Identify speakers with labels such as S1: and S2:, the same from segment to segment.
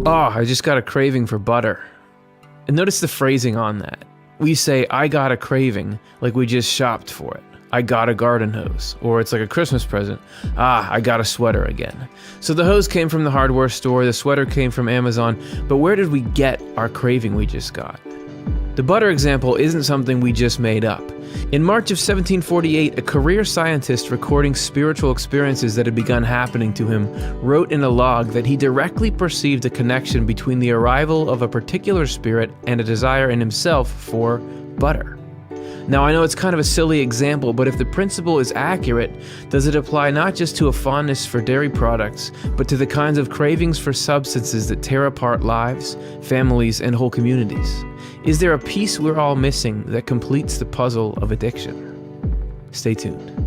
S1: Oh, I just got a craving for butter. And notice the phrasing on that. We say, I got a craving, like we just shopped for it. I got a garden hose. Or it's like a Christmas present. I got a sweater again. So the hose came from the hardware store, the sweater came from Amazon, but where did we get our craving we just got? The butter example isn't something we just made up. In March of 1748, a career scientist recording spiritual experiences that had begun happening to him wrote in a log that he directly perceived a connection between the arrival of a particular spirit and a desire in himself for butter. Now, I know it's kind of a silly example, but if the principle is accurate, does it apply not just to a fondness for dairy products, but to the kinds of cravings for substances that tear apart lives, families, and whole communities? Is there a piece we're all missing that completes the puzzle of addiction? Stay tuned.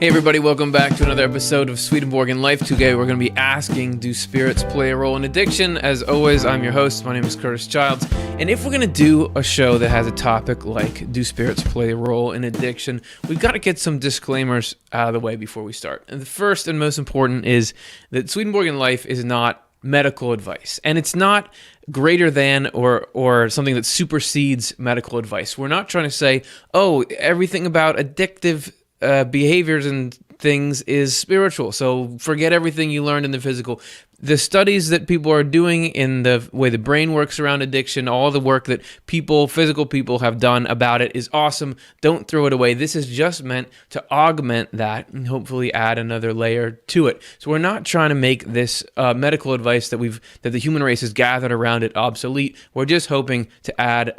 S1: Hey everybody, welcome back to another episode of Swedenborg and Life. Today we're going to be asking, do spirits play a role in addiction? As always, I'm your host. My name is Curtis Childs. And if we're going to do a show that has a topic like, do spirits play a role in addiction? We've got to get some disclaimers out of the way before we start. And the first and most important is that Swedenborg and Life is not medical advice. And it's not greater than or something that supersedes medical advice. We're not trying to say, oh, everything about addictive behaviors and things is spiritual, so forget everything you learned in the physical. The studies that people are doing in the way the brain works around addiction, all the work that physical people have done about it is awesome. Don't throw it away. This is just meant to augment that and hopefully add another layer to it. So we're not trying to make this medical advice that the human race has gathered around it obsolete. We're just hoping to add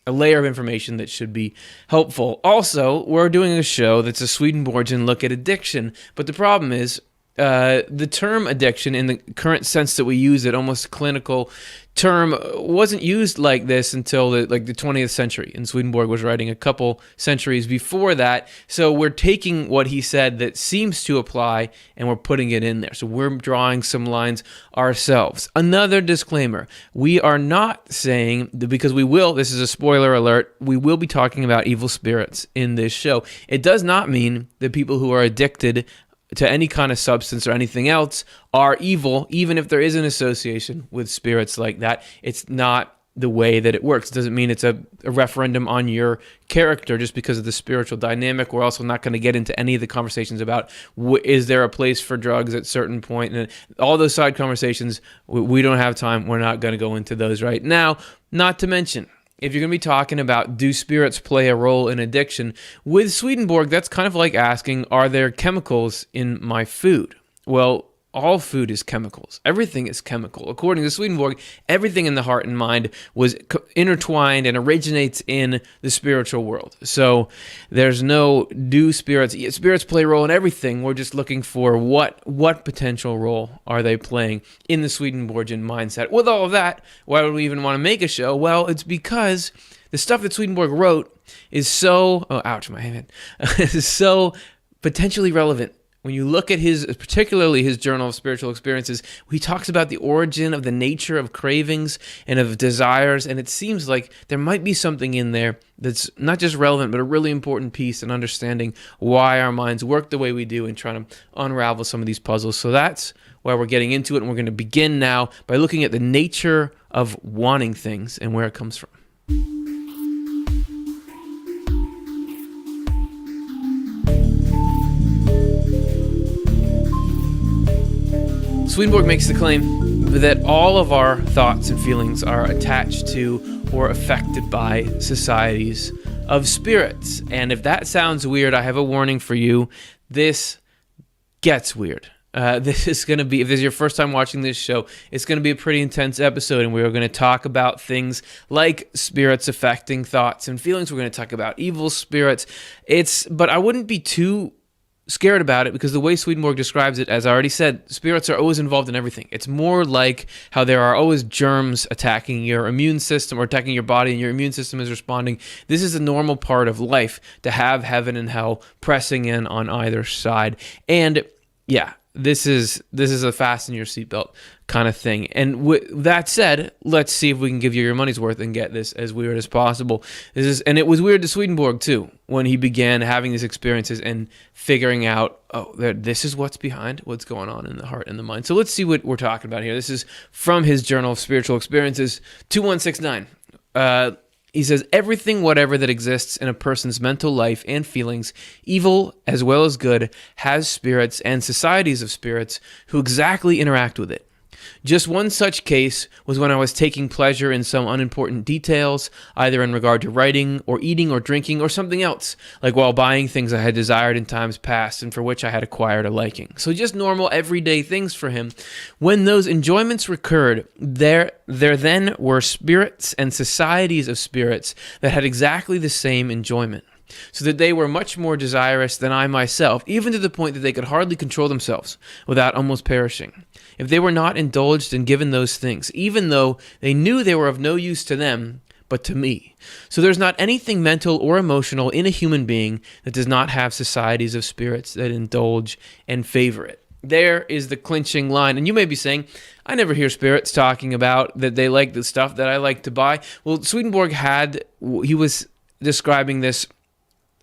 S1: a layer of information that should be helpful. Also, we're doing a show that's a Swedenborgian look at addiction, but the problem is the term addiction in the current sense that we use it, almost clinical term, wasn't used like this until the 20th century, and Swedenborg was writing a couple centuries before that. So we're taking what he said that seems to apply and we're putting it in there. So we're drawing some lines ourselves. Another disclaimer, we are not saying, because this is a spoiler alert, we will be talking about evil spirits in this show. It does not mean that people who are addicted to any kind of substance or anything else are evil, even if there is an association with spirits like that. It's not the way that it works. It doesn't mean it's a referendum on your character just because of the spiritual dynamic. We're also not going to get into any of the conversations about is there a place for drugs at certain point, and all those side conversations. We don't have time. We're not going to go into those right now. Not to mention, if you're going to be talking about do spirits play a role in addiction, with Swedenborg, that's kind of like asking, are there chemicals in my food? Well, all food is chemicals. Everything is chemical. According to Swedenborg, everything in the heart and mind was intertwined and originates in the spiritual world. So there's no do spirits play a role in everything. We're just looking for what potential role are they playing in the Swedenborgian mindset. With all of that, why would we even want to make a show? Well, it's because the stuff that Swedenborg wrote is so, is so potentially relevant. When you look at particularly his Journal of Spiritual Experiences, he talks about the origin of the nature of cravings and of desires, and it seems like there might be something in there that's not just relevant, but a really important piece in understanding why our minds work the way we do and trying to unravel some of these puzzles. So that's why we're getting into it, and we're going to begin now by looking at the nature of wanting things and where it comes from. Swedenborg makes the claim that all of our thoughts and feelings are attached to or affected by societies of spirits. And if that sounds weird, I have a warning for you. This gets weird. This is going to be, if this is your first time watching this show, it's going to be a pretty intense episode, and we're going to talk about things like spirits affecting thoughts and feelings. We're going to talk about evil spirits. But I wouldn't be too scared about it because the way Swedenborg describes it, as I already said, spirits are always involved in everything. It's more like how there are always germs attacking your immune system or attacking your body and your immune system is responding. This is a normal part of life to have heaven and hell pressing in on either side. And yeah, this is a fasten your seatbelt kind of thing. And with that said, let's see if we can give you your money's worth and get this as weird as possible. And it was weird to Swedenborg too when he began having these experiences and figuring out, this is what's behind what's going on in the heart and the mind. So let's see what we're talking about here. This is from his Journal of Spiritual Experiences, 2169. He says, everything, whatever that exists in a person's mental life and feelings, evil as well as good, has spirits and societies of spirits who exactly interact with it. Just one such case was when I was taking pleasure in some unimportant details, either in regard to writing or eating or drinking or something else, like while buying things I had desired in times past and for which I had acquired a liking. So just normal everyday things for him. When those enjoyments recurred, there then were spirits and societies of spirits that had exactly the same enjoyment, so that they were much more desirous than I myself, even to the point that they could hardly control themselves without almost perishing, if they were not indulged and given those things, even though they knew they were of no use to them, but to me. So there's not anything mental or emotional in a human being that does not have societies of spirits that indulge and favor it. There is the clinching line. And you may be saying, I never hear spirits talking about that they like the stuff that I like to buy. Well, Swedenborg he was describing this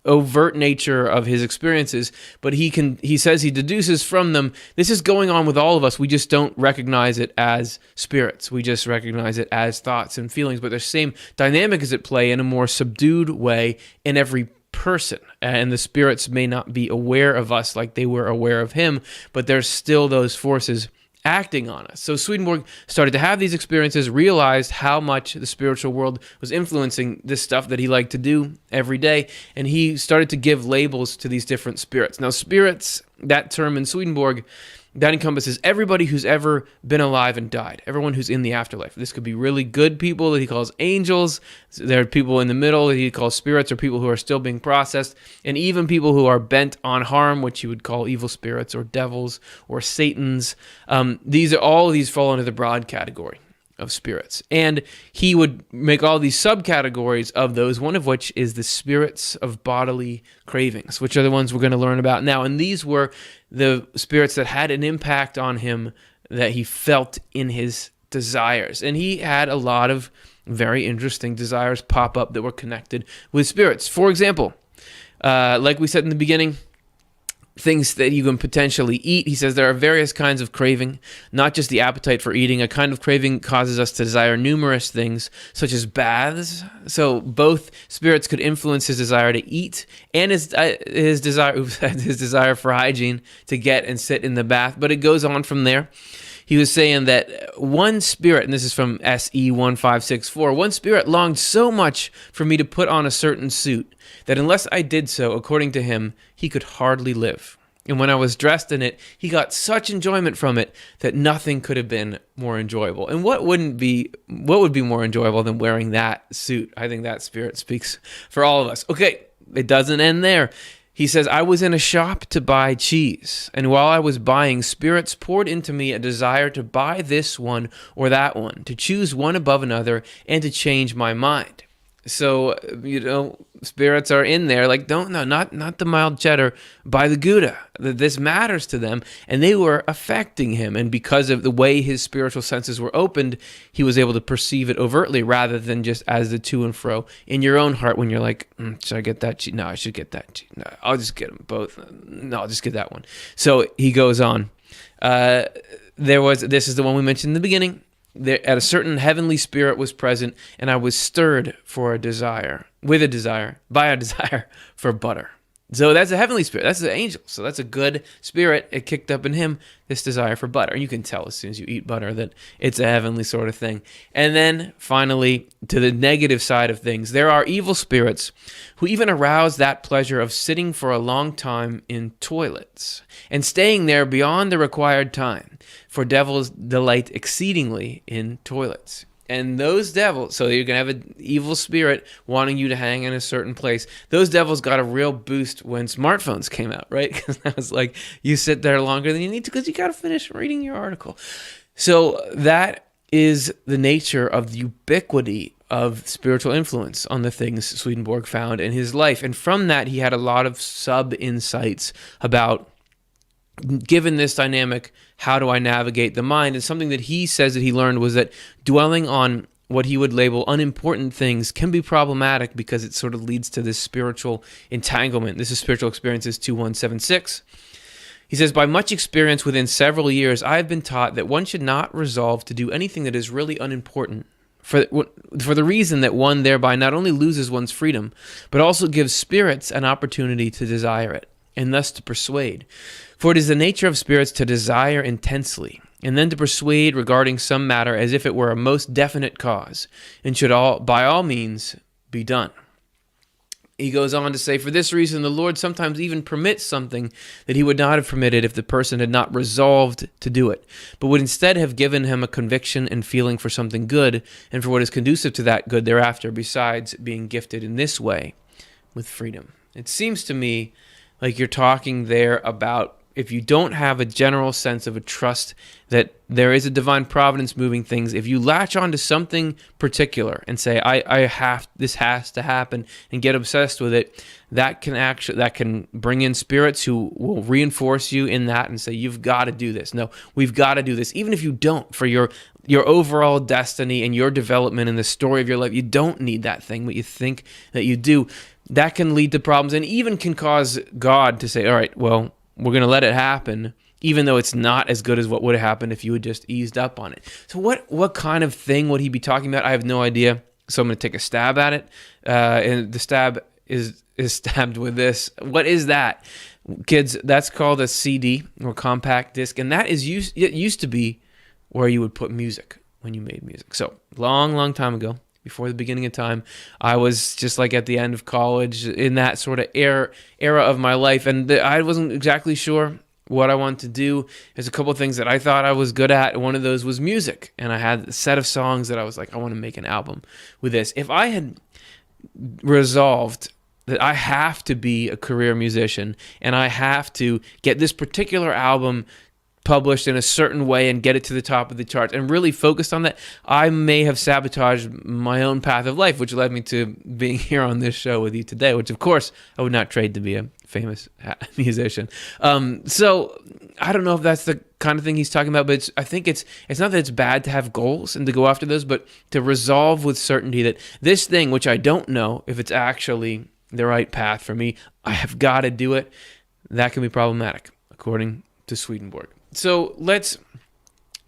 S1: overt nature of his experiences, but he says he deduces from them, this is going on with all of us. We just don't recognize it as spirits. We just recognize it as thoughts and feelings, but the same dynamic is at play in a more subdued way in every person. And the spirits may not be aware of us like they were aware of him, but there's still those forces acting on us. So Swedenborg started to have these experiences, realized how much the spiritual world was influencing this stuff that he liked to do every day, and he started to give labels to these different spirits. Now, spirits, that term in Swedenborg, that encompasses everybody who's ever been alive and died, everyone who's in the afterlife. This could be really good people that he calls angels. There are people in the middle that he calls spirits, or people who are still being processed, and even people who are bent on harm, which he would call evil spirits or devils or Satans. All of these fall into the broad category of spirits. And he would make all these subcategories of those, one of which is the spirits of bodily cravings, which are the ones we're going to learn about now. And these were the spirits that had an impact on him that he felt in his desires. And he had a lot of very interesting desires pop up that were connected with spirits. For example, like we said in the beginning, things that you can potentially eat. He says there are various kinds of craving, not just the appetite for eating. A kind of craving causes us to desire numerous things, such as baths. So both spirits could influence his desire to eat and his desire for hygiene, to get and sit in the bath. But it goes on from there. He was saying that one spirit, and this is from SE 1564, one spirit longed so much for me to put on a certain suit that unless I did so, according to him, he could hardly live. And when I was dressed in it, he got such enjoyment from it that nothing could have been more enjoyable. And what would be more enjoyable than wearing that suit? I think that spirit speaks for all of us. Okay, it doesn't end there. He says, I was in a shop to buy cheese, and while I was buying, spirits poured into me a desire to buy this one or that one, to choose one above another, and to change my mind. So, spirits are in there like, not the mild cheddar, buy the Gouda. This matters to them, and they were affecting him. And because of the way his spiritual senses were opened, he was able to perceive it overtly rather than just as the to and fro in your own heart when you're like, should I get that cheese? No, I should get that cheese. No, I'll just get them both. No, I'll just get that one. So he goes on. This is the one we mentioned in the beginning. There, at a certain heavenly spirit was present, and I was stirred by a desire for butter. So that's a heavenly spirit. That's an angel. So that's a good spirit. It kicked up in him this desire for butter. And you can tell as soon as you eat butter that it's a heavenly sort of thing. And then finally, to the negative side of things, there are evil spirits who even arouse that pleasure of sitting for a long time in toilets and staying there beyond the required time. For devils delight exceedingly in toilets. And those devils, so you're going to have an evil spirit wanting you to hang in a certain place. Those devils got a real boost when smartphones came out, right? Because I was like, you sit there longer than you need to because you got to finish reading your article. So that is the nature of the ubiquity of spiritual influence on the things Swedenborg found in his life. And from that, he had a lot of sub-insights about, given this dynamic, how do I navigate the mind? And something that he says that he learned was that dwelling on what he would label unimportant things can be problematic because it sort of leads to this spiritual entanglement. This is Spiritual Experiences 2176. He says, by much experience within several years, I have been taught that one should not resolve to do anything that is really unimportant for the reason that one thereby not only loses one's freedom, but also gives spirits an opportunity to desire it, and thus to persuade. For it is the nature of spirits to desire intensely, and then to persuade regarding some matter as if it were a most definite cause, and should by all means be done. He goes on to say, for this reason, the Lord sometimes even permits something that he would not have permitted if the person had not resolved to do it, but would instead have given him a conviction and feeling for something good, and for what is conducive to that good thereafter, besides being gifted in this way with freedom. It seems to me like you're talking there about if you don't have a general sense of a trust that there is a divine providence moving things, if you latch on to something particular and say, this has to happen, and get obsessed with it, that can bring in spirits who will reinforce you in that and say, you've got to do this. No, we've got to do this. Even if you don't, for your overall destiny and your development in the story of your life, you don't need that thing, but you think that you do. That can lead to problems and even can cause God to say, all right, well, we're going to let it happen, even though it's not as good as what would have happened if you had just eased up on it. So what kind of thing would he be talking about? I have no idea. So I'm going to take a stab at it. And the stab is stabbed with this. What is that? Kids, that's called a CD or compact disc. And that is it used to be where you would put music when you made music. So long time ago, before the beginning of time, I was just like at the end of college in that sort of era of my life. And I wasn't exactly sure what I wanted to do. There's a couple of things that I thought I was good at. One of those was music. And I had a set of songs that I was like, I want to make an album with this. If I had resolved that I have to be a career musician and I have to get this particular album published in a certain way and get it to the top of the charts and really focused on that, I may have sabotaged my own path of life, which led me to being here on this show with you today, which of course I would not trade to be a famous musician. So I don't know if that's the kind of thing he's talking about, but I think it's not that it's bad to have goals and to go after those, but to resolve with certainty that this thing, which I don't know if it's actually the right path for me, I have got to do it. That can be problematic, according to Swedenborg. So let's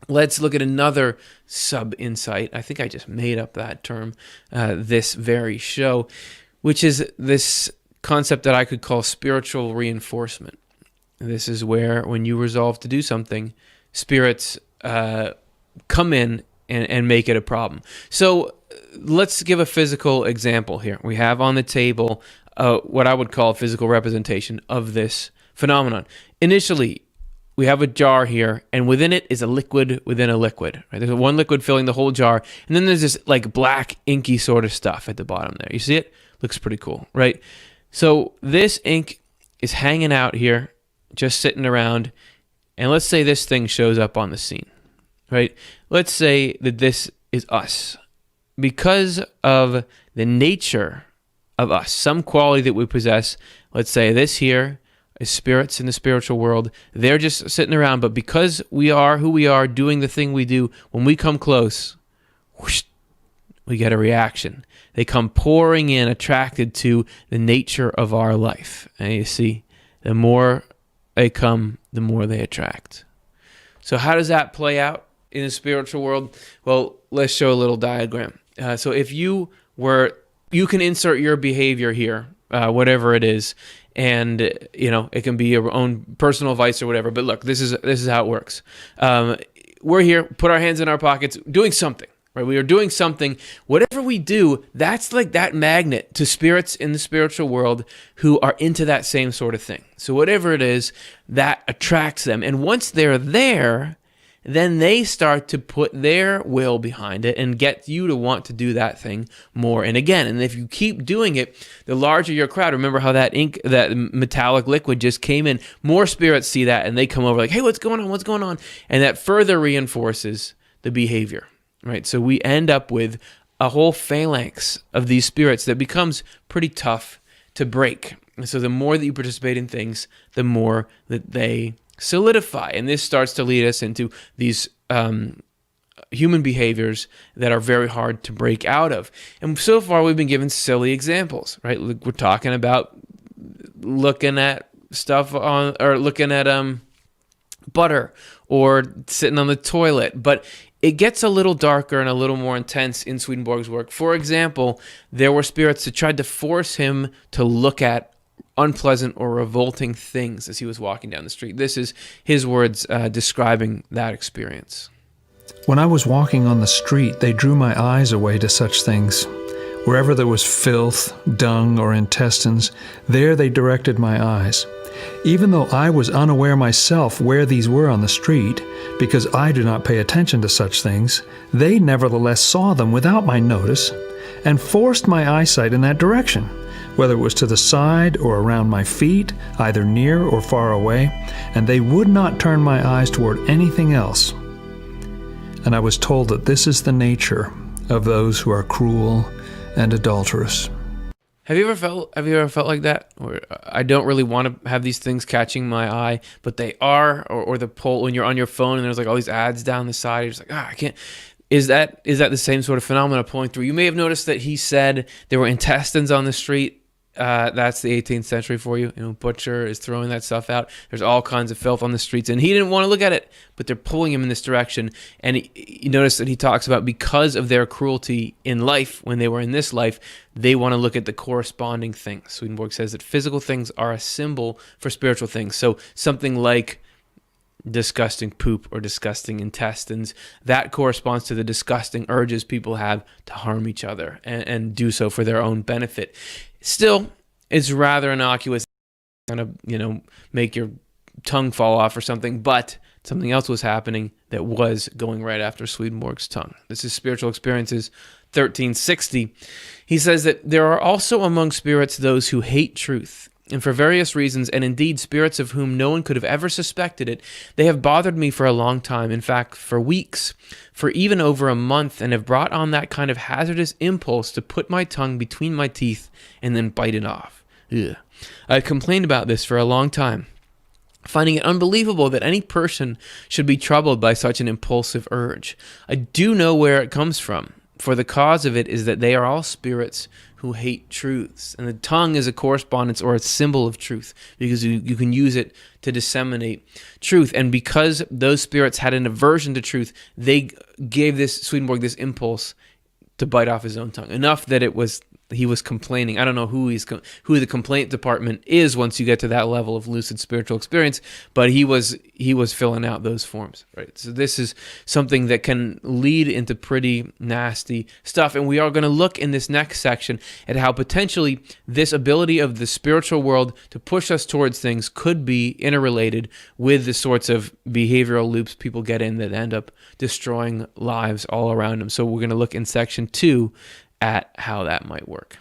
S1: look at another sub-insight. I think I just made up that term this very show, which is this concept that I could call spiritual reinforcement. This is where when you resolve to do something, spirits come in and make it a problem. So let's give a physical example here. We have on the table what I would call a physical representation of this phenomenon. Initially, we have a jar here, and within it is a liquid within a liquid. Right? There's one liquid filling the whole jar, and then there's this like black inky sort of stuff at the bottom there. You see it? Looks pretty cool, right? So this ink is hanging out here, just sitting around, and let's say this thing shows up on the scene, right? Let's say that this is us. Because of the nature of us, some quality that we possess, let's say this here, as spirits in the spiritual world, they're just sitting around, but because we are who we are, doing the thing we do, when we come close, whoosh, we get a reaction. They come pouring in, attracted to the nature of our life. And you see, the more they come, the more they attract. So how does that play out in the spiritual world? Well, let's show a little diagram. So if you can insert your behavior here, whatever it is, and it can be your own personal vice or whatever. But look, this is how it works. We're here, put our hands in our pockets, doing something. Right? We are doing something. Whatever we do, that's like that magnet to spirits in the spiritual world who are into that same sort of thing. So whatever it is, that attracts them. And once they're there, then they start to put their will behind it and get you to want to do that thing more and again. And if you keep doing it, the larger your crowd, remember how that ink, that metallic liquid just came in, more spirits see that and they come over like, hey, what's going on? What's going on? And that further reinforces the behavior, right? So we end up with a whole phalanx of these spirits that becomes pretty tough to break. And so the more that you participate in things, the more that they solidify. And this starts to lead us into these human behaviors that are very hard to break out of. And so far we've been given silly examples, right? We're talking about looking at stuff on, or looking at butter, or sitting on the toilet. But it gets a little darker and a little more intense in Swedenborg's work. For example, there were spirits that tried to force him to look at unpleasant or revolting things as he was walking down the street. This is his words describing that experience.
S2: When I was walking on the street, they drew my eyes away to such things. Wherever there was filth, dung, or intestines, there they directed my eyes. Even though I was unaware myself where these were on the street, because I do not pay attention to such things, they nevertheless saw them without my notice, and forced my eyesight in that direction, whether it was to the side or around my feet, either near or far away, and they would not turn my eyes toward anything else. And I was told that this is the nature of those who are cruel and adulterous.
S1: Have you ever felt like that? Or I don't really want to have these things catching my eye, but they are, or the poll when you're on your phone and there's like all these ads down the side, you're just like, I can't. Is that the same sort of phenomena pulling through? You may have noticed that he said there were intestines on the street. That's the 18th century for you. Butcher is throwing that stuff out. There's all kinds of filth on the streets, and he didn't want to look at it, but they're pulling him in this direction. And you notice that he talks about because of their cruelty in life, when they were in this life, they want to look at the corresponding things. Swedenborg says that physical things are a symbol for spiritual things. So something like disgusting poop or disgusting intestines, that corresponds to the disgusting urges people have to harm each other and do so for their own benefit. Still, it's rather innocuous, kind of, make your tongue fall off or something, but something else was happening that was going right after Swedenborg's tongue. This is Spiritual Experiences 1360. He says that there are also among spirits those who hate truth, and for various reasons, and indeed spirits of whom no one could have ever suspected it, they have bothered me for a long time, in fact, for weeks, for even over a month, and have brought on that kind of hazardous impulse to put my tongue between my teeth and then bite it off. Ugh. I've complained about this for a long time, finding it unbelievable that any person should be troubled by such an impulsive urge. I do know where it comes from, for the cause of it is that they are all spirits who hate truths. And the tongue is a correspondence or a symbol of truth, because you can use it to disseminate truth. And because those spirits had an aversion to truth, they gave Swedenborg this impulse to bite off his own tongue, enough that he was complaining. I don't know who the complaint department is once you get to that level of lucid spiritual experience, but he was filling out those forms, right? So this is something that can lead into pretty nasty stuff, and we are going to look in this next section at how potentially this ability of the spiritual world to push us towards things could be interrelated with the sorts of behavioral loops people get in that end up destroying lives all around them. So we're going to look in section 2 at how that might work.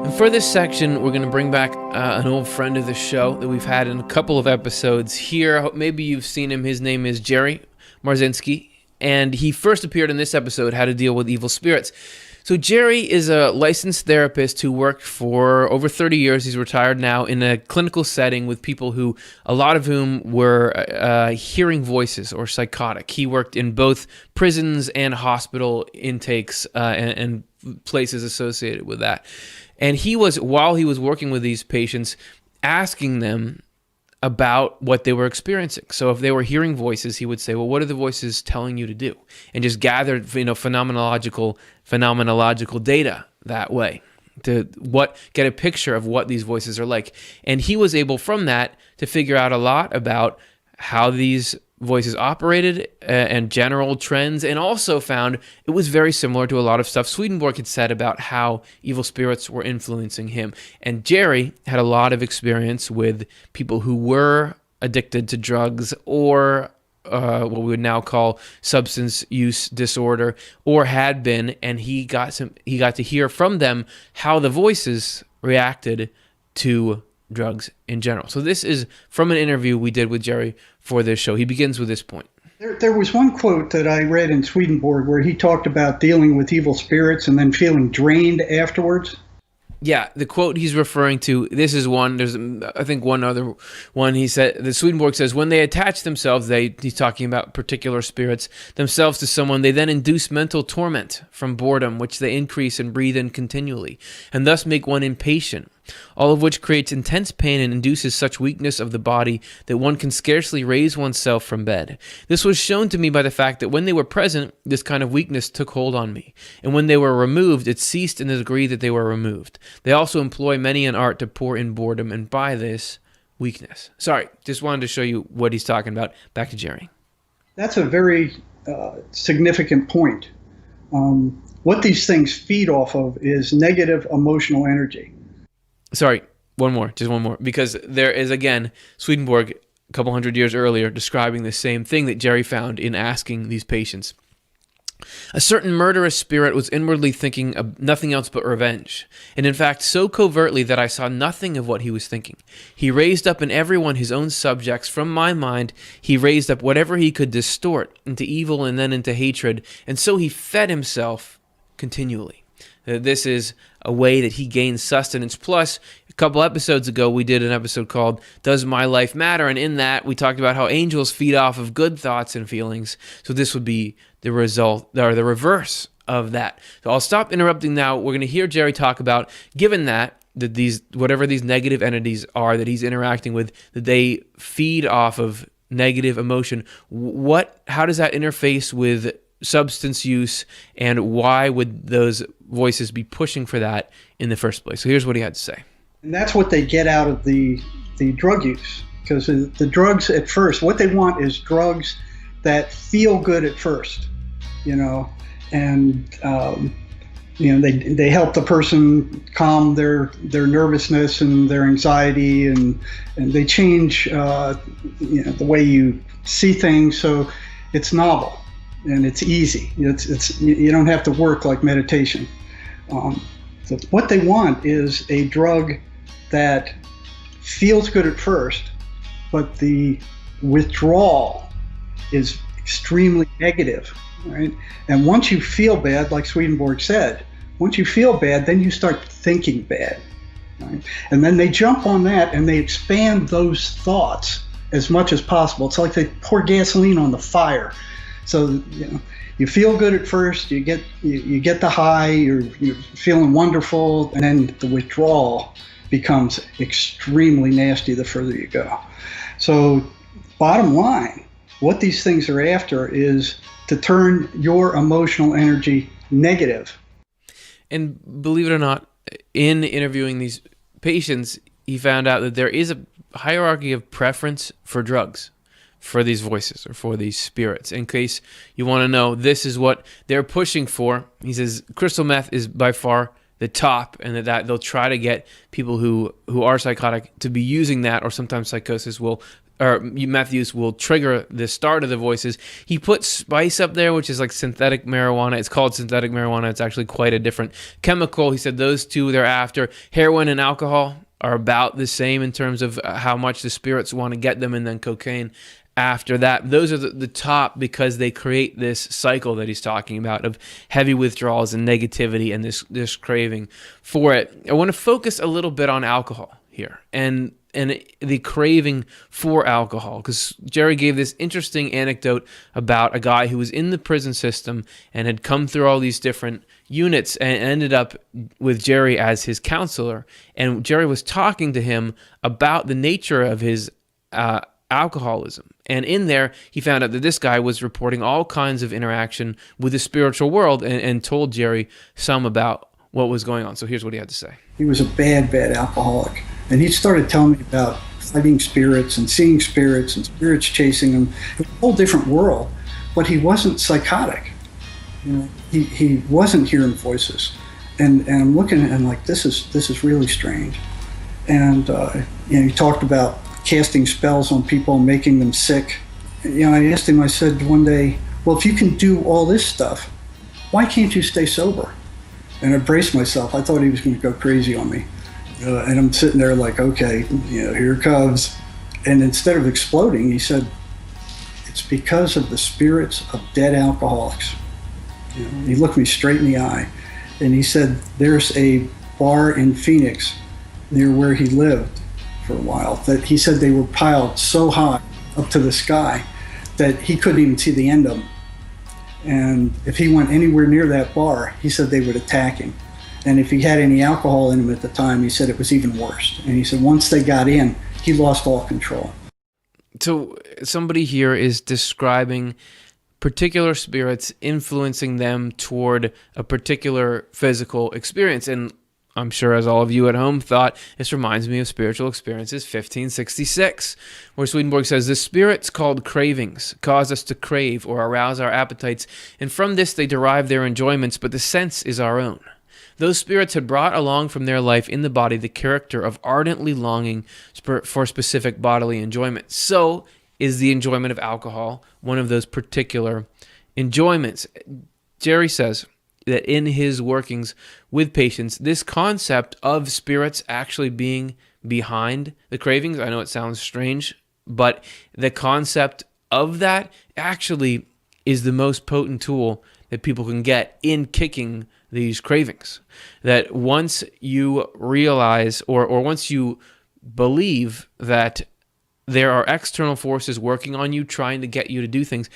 S1: And for this section, we're going to bring back an old friend of the show that we've had in a couple of episodes here. Maybe you've seen him. His name is Jerry Marzinsky, and he first appeared in this episode, How to Deal with Evil Spirits. So Jerry is a licensed therapist who worked for over 30 years. He's retired now, in a clinical setting with people who, a lot of whom were hearing voices or psychotic. He worked in both prisons and hospital intakes and places associated with that. And while he was working with these patients, asking them about what they were experiencing. So if they were hearing voices, he would say, well, what are the voices telling you to do? And just gather, phenomenological data that way to get a picture of what these voices are like. And he was able from that to figure out a lot about how these voices operated and general trends, and also found it was very similar to a lot of stuff Swedenborg had said about how evil spirits were influencing him. And Jerry had a lot of experience with people who were addicted to drugs or what we would now call substance use disorder, or had been, and he got to hear from them how the voices reacted to drugs in general. So this is from an interview we did with Jerry for this show. He begins with this point.
S3: There was one quote that I read in Swedenborg where he talked about dealing with evil spirits and then feeling drained afterwards.
S1: Yeah, the quote he's referring to, this is one, there's I think one other one. He said, the Swedenborg says, when they attach themselves, he's talking about particular spirits, themselves to someone, they then induce mental torment from boredom, which they increase and breathe in continually, and thus make one impatient, all of which creates intense pain and induces such weakness of the body that one can scarcely raise oneself from bed. This was shown to me by the fact that when they were present, this kind of weakness took hold on me, and when they were removed, it ceased in the degree that they were removed. They also employ many an art to pour in boredom, and by this, weakness. Sorry, just wanted to show you what he's talking about. Back to Jerry.
S3: That's a very significant point. What these things feed off of is negative emotional energy.
S1: Sorry, just one more, because there is, again, Swedenborg, a couple hundred years earlier, describing the same thing that Jerry found in asking these patients. A certain murderous spirit was inwardly thinking of nothing else but revenge, and in fact so covertly that I saw nothing of what he was thinking. He raised up in everyone his own subjects. From my mind he raised up whatever he could distort into evil and then into hatred, and so he fed himself continually. This is a way that he gains sustenance. Plus, a couple episodes ago, we did an episode called Does My Life Matter? And in that, we talked about how angels feed off of good thoughts and feelings. So this would be the result, or the reverse of that. So I'll stop interrupting now. We're going to hear Jerry talk about, given that these, whatever these negative entities are that he's interacting with, that they feed off of negative emotion. How does that interface with substance use, and why would those voices be pushing for that in the first place? So here's what he had to say.
S3: And that's what they get out of the drug use, because the drugs at first, what they want is drugs that feel good at first, and they help the person calm their nervousness and their anxiety, and they change the way you see things, so it's novel. And it's easy. It's you don't have to work like meditation. So what they want is a drug that feels good at first, but the withdrawal is extremely negative, right? And once you feel bad, like Swedenborg said, once you feel bad, then you start thinking bad, right? And then they jump on that and they expand those thoughts as much as possible. It's like they pour gasoline on the fire. So you feel good at first, you get the high, you're feeling wonderful, and then the withdrawal becomes extremely nasty the further you go. So bottom line, what these things are after is to turn your emotional energy negative.
S1: And believe it or not, in interviewing these patients, he found out that there is a hierarchy of preference for drugs, for these voices or for these spirits. In case you want to know, this is what they're pushing for. He says crystal meth is by far the top, and that they'll try to get people who are psychotic to be using that, or sometimes psychosis meth use will trigger the start of the voices. He put spice up there, which is like synthetic marijuana. It's called synthetic marijuana. It's actually quite a different chemical. He said those two they're after. Heroin and alcohol are about the same in terms of how much the spirits want to get them, and then cocaine after that. Those are the top, because they create this cycle that he's talking about of heavy withdrawals and negativity and this craving for it. I want to focus a little bit on alcohol here and the craving for alcohol, because Jerry gave this interesting anecdote about a guy who was in the prison system and had come through all these different units and ended up with Jerry as his counselor. And Jerry was talking to him about the nature of his alcoholism. And in there, he found out that this guy was reporting all kinds of interaction with the spiritual world, and told Jerry some about what was going on. So here's what he had to say.
S3: He was a bad alcoholic. And he started telling me about fighting spirits and seeing spirits and spirits chasing him. It was a whole different world, but he wasn't psychotic. He wasn't hearing voices. And I'm looking at him like, this is really strange. And he talked about casting spells on people and making them sick. I asked him, I said one day, well, if you can do all this stuff, why can't you stay sober? And I braced myself. I thought he was going to go crazy on me. And I'm sitting there like, okay, here it comes. And instead of exploding, he said, it's because of the spirits of dead alcoholics. He looked me straight in the eye, and he said, there's a bar in Phoenix near where he lived for a while that he said they were piled so high up to the sky that he couldn't even see the end of them. And if he went anywhere near that bar, he said they would attack him. And if he had any alcohol in him at the time, he said it was even worse. And he said once they got in, he lost all control.
S1: So somebody here is describing particular spirits influencing them toward a particular physical experience. And I'm sure, as all of you at home thought, this reminds me of Spiritual Experiences 1566, where Swedenborg says, the spirits called cravings cause us to crave or arouse our appetites, and from this they derive their enjoyments, but the sense is our own. Those spirits had brought along from their life in the body the character of ardently longing for specific bodily enjoyment. So is the enjoyment of alcohol one of those particular enjoyments. Jerry says that in his workings with patients, this concept of spirits actually being behind the cravings, I know it sounds strange, but the concept of that actually is the most potent tool that people can get in kicking these cravings. That once you realize or once you believe that there are external forces working on you, trying to get you to do things,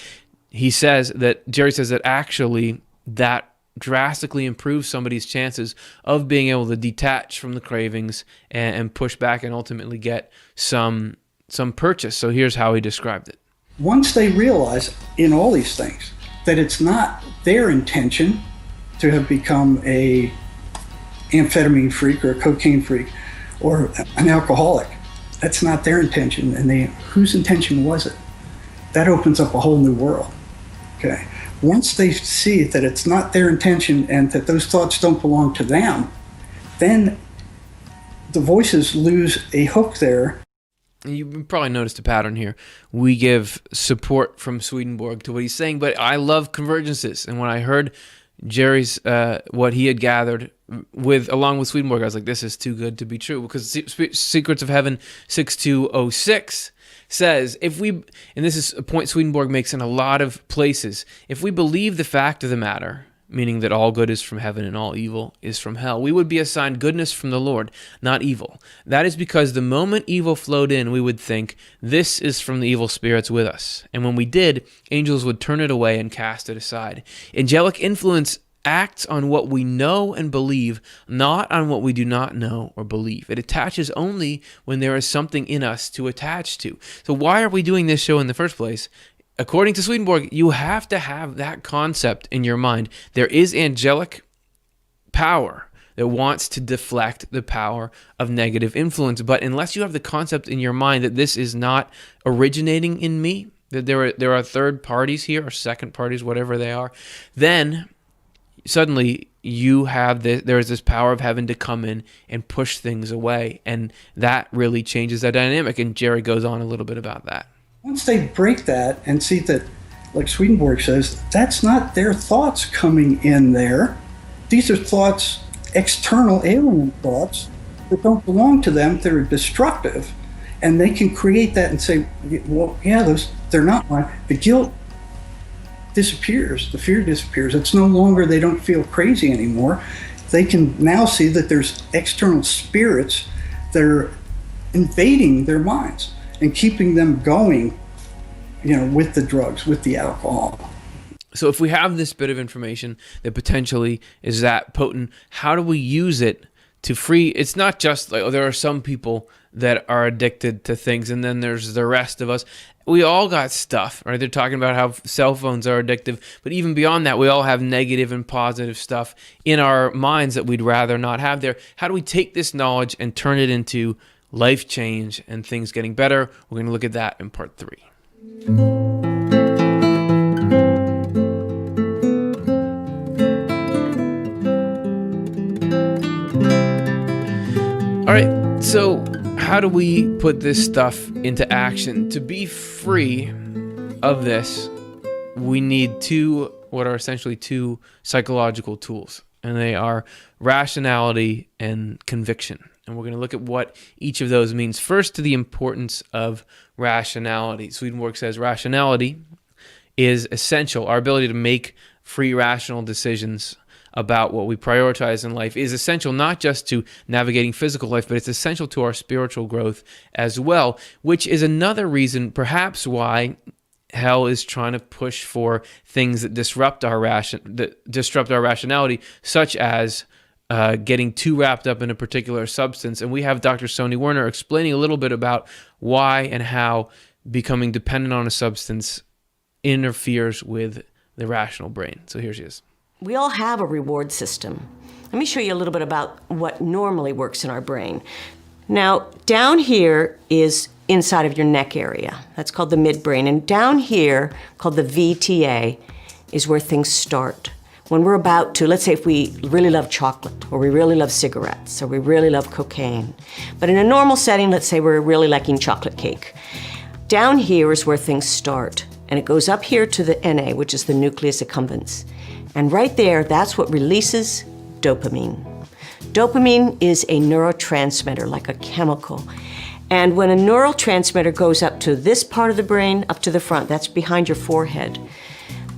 S1: Jerry says that actually that drastically improves somebody's chances of being able to detach from the cravings and push back and ultimately get some purchase. So here's how he described it.
S3: Once they realize in all these things that it's not their intention to have become a amphetamine freak or a cocaine freak or an alcoholic, that's not their intention. And whose intention was it? That opens up a whole new world. Okay. Once they see that it's not their intention and that those thoughts don't belong to them, then the voices lose a hook there.
S1: You probably noticed a pattern here. We give support from Swedenborg to what he's saying, but I love convergences. And when I heard Jerry's, what he had gathered along with Swedenborg, I was like, this is too good to be true, because Secrets of Heaven 6206 says, and this is a point Swedenborg makes in a lot of places, if we believe the fact of the matter, meaning that all good is from heaven and all evil is from hell, we would be assigned goodness from the Lord, not evil. That is because the moment evil flowed in, we would think, this is from the evil spirits with us. And when we did, angels would turn it away and cast it aside. Angelic influence acts on what we know and believe, not on what we do not know or believe. It attaches only when there is something in us to attach to. So why are we doing this show in the first place? According to Swedenborg, you have to have that concept in your mind. There is angelic power that wants to deflect the power of negative influence. But unless you have the concept in your mind that this is not originating in me, that there are third parties here, or second parties, whatever they are, then suddenly there is this power of heaven to come in and push things away. And that really changes that dynamic. And Jerry goes on a little bit about that.
S3: Once they break that and see that, like Swedenborg says, that's not their thoughts coming in there. These are thoughts, external alien thoughts that don't belong to them. They're destructive. And they can create that and say, well, yeah, they're not mine. The guilt disappears. The fear disappears. It's no longer, they don't feel crazy anymore. They can now see that there's external spirits that are invading their minds and keeping them going, with the drugs, with the alcohol.
S1: So if we have this bit of information that potentially is that potent, how do we use it to free? It's not just like, there are some people that are addicted to things, and then there's the rest of us. We all got stuff, right? They're talking about how cell phones are addictive, but even beyond that, we all have negative and positive stuff in our minds that we'd rather not have there. How do we take this knowledge and turn it into life change and things getting better. We're going to look at that in part 3. All right, so how do we put this stuff into action? To be free of this, we need what are essentially two psychological tools, and they are rationality and conviction. And we're going to look at what each of those means. First, to the importance of rationality. Swedenborg says rationality is essential. Our ability to make free, rational decisions about what we prioritize in life is essential not just to navigating physical life, but it's essential to our spiritual growth as well, which is another reason perhaps why hell is trying to push for things that disrupt our rationality, such as getting too wrapped up in a particular substance. And we have Dr. Soni Werner explaining a little bit about why and how becoming dependent on a substance interferes with the rational brain. So here she is.
S4: We all have a reward system. Let me show you a little bit about what normally works in our brain. Now, down here is inside of your neck area. That's called the midbrain. And down here, called the VTA, is where things start. When we're about to, let's say if we really love chocolate, or we really love cigarettes, or we really love cocaine. But in a normal setting, let's say we're really liking chocolate cake. Down here is where things start. And it goes up here to the NA, which is the nucleus accumbens. And right there, that's what releases dopamine. Dopamine is a neurotransmitter, like a chemical. And when a neurotransmitter goes up to this part of the brain, up to the front, that's behind your forehead,